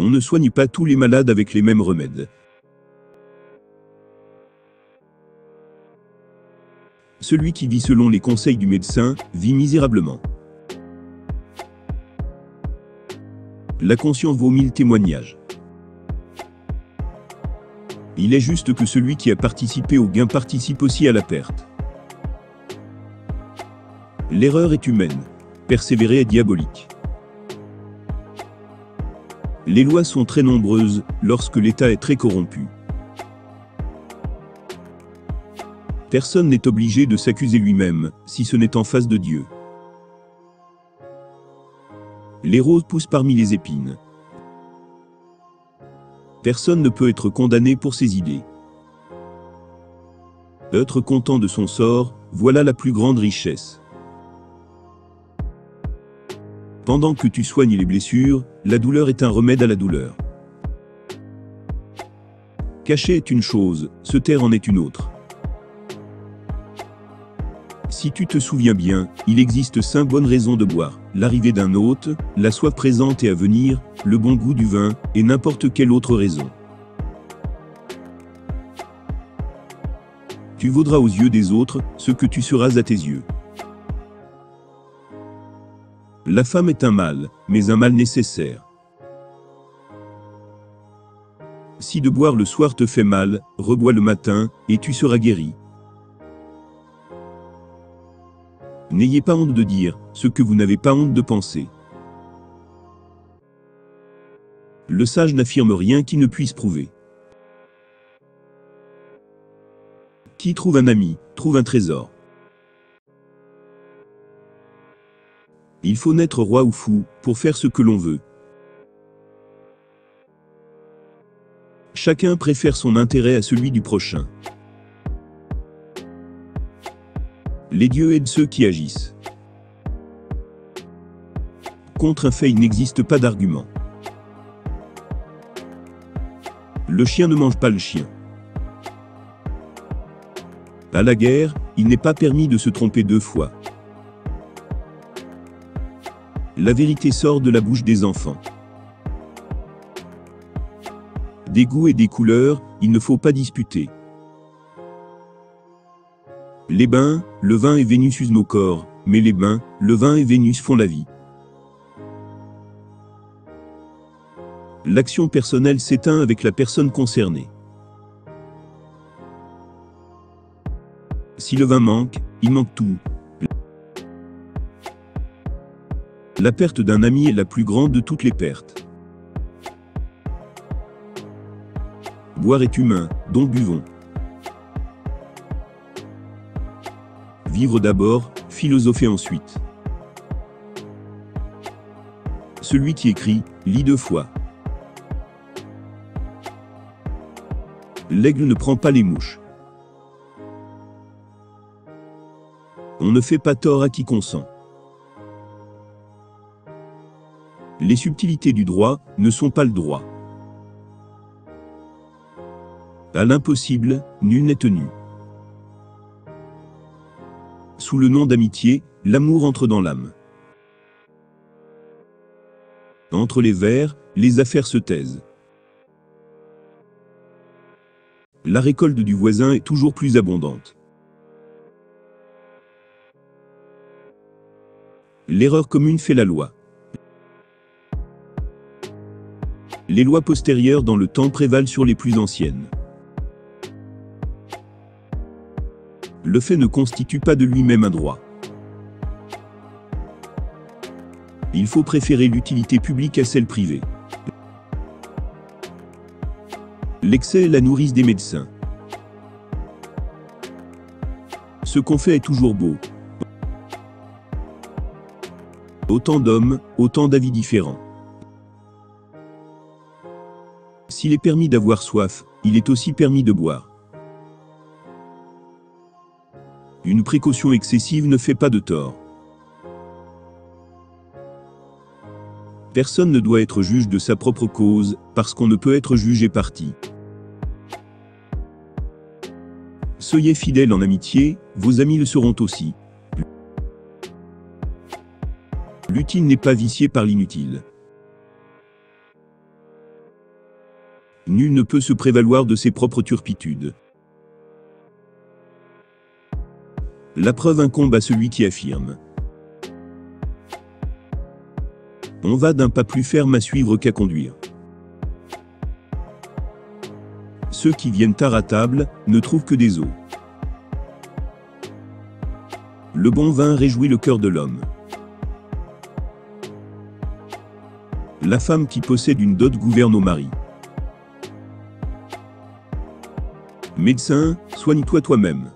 On ne soigne pas tous les malades avec les mêmes remèdes. Celui qui vit selon les conseils du médecin vit misérablement. La conscience vaut 1000 témoignages. Il est juste que celui qui a participé au gain participe aussi à la perte. L'erreur est humaine, persévérer est diabolique. Les lois sont très nombreuses lorsque l'État est très corrompu. Personne n'est obligé de s'accuser lui-même, si ce n'est en face de Dieu. Les roses poussent parmi les épines. Personne ne peut être condamné pour ses idées. Être content de son sort, voilà la plus grande richesse. Pendant que tu soignes les blessures, la douleur est un remède à la douleur. Cacher est une chose, se taire en est une autre. Si tu te souviens bien, il existe 5 bonnes raisons de boire: l'arrivée d'un hôte, la soif présente et à venir, le bon goût du vin, et n'importe quelle autre raison. Tu vaudras aux yeux des autres ce que tu seras à tes yeux. La femme est un mal, mais un mal nécessaire. Si de boire le soir te fait mal, rebois le matin, et tu seras guéri. N'ayez pas honte de dire ce que vous n'avez pas honte de penser. Le sage n'affirme rien qui ne puisse prouver. Qui trouve un ami, trouve un trésor. Il faut naître roi ou fou, pour faire ce que l'on veut. Chacun préfère son intérêt à celui du prochain. Les dieux aident ceux qui agissent. Contre un fait il n'existe pas d'argument. Le chien ne mange pas le chien. À la guerre, il n'est pas permis de se tromper 2 fois. La vérité sort de la bouche des enfants. Des goûts et des couleurs, il ne faut pas disputer. Les bains, le vin et Vénus usent nos corps, mais les bains, le vin et Vénus font la vie. L'action personnelle s'éteint avec la personne concernée. Si le vin manque, il manque tout. La perte d'un ami est la plus grande de toutes les pertes. Boire est humain, donc buvons. Vivre d'abord, philosopher ensuite. Celui qui écrit, lit 2 fois. L'aigle ne prend pas les mouches. On ne fait pas tort à qui consent. Les subtilités du droit ne sont pas le droit. À l'impossible, nul n'est tenu. Sous le nom d'amitié, l'amour entre dans l'âme. Entre les vers, les affaires se taisent. La récolte du voisin est toujours plus abondante. L'erreur commune fait la loi. Les lois postérieures dans le temps prévalent sur les plus anciennes. Le fait ne constitue pas de lui-même un droit. Il faut préférer l'utilité publique à celle privée. L'excès est la nourrice des médecins. Ce qu'on fait est toujours beau. Autant d'hommes, autant d'avis différents. S'il est permis d'avoir soif, il est aussi permis de boire. Une précaution excessive ne fait pas de tort. Personne ne doit être juge de sa propre cause, parce qu'on ne peut être jugé parti. Soyez fidèles en amitié, vos amis le seront aussi. L'utile n'est pas vicié par l'inutile. Nul ne peut se prévaloir de ses propres turpitudes. La preuve incombe à celui qui affirme. On va d'un pas plus ferme à suivre qu'à conduire. Ceux qui viennent tard à table ne trouvent que des os. Le bon vin réjouit le cœur de l'homme. La femme qui possède une dot gouverne au mari. Médecin, soigne-toi toi-même.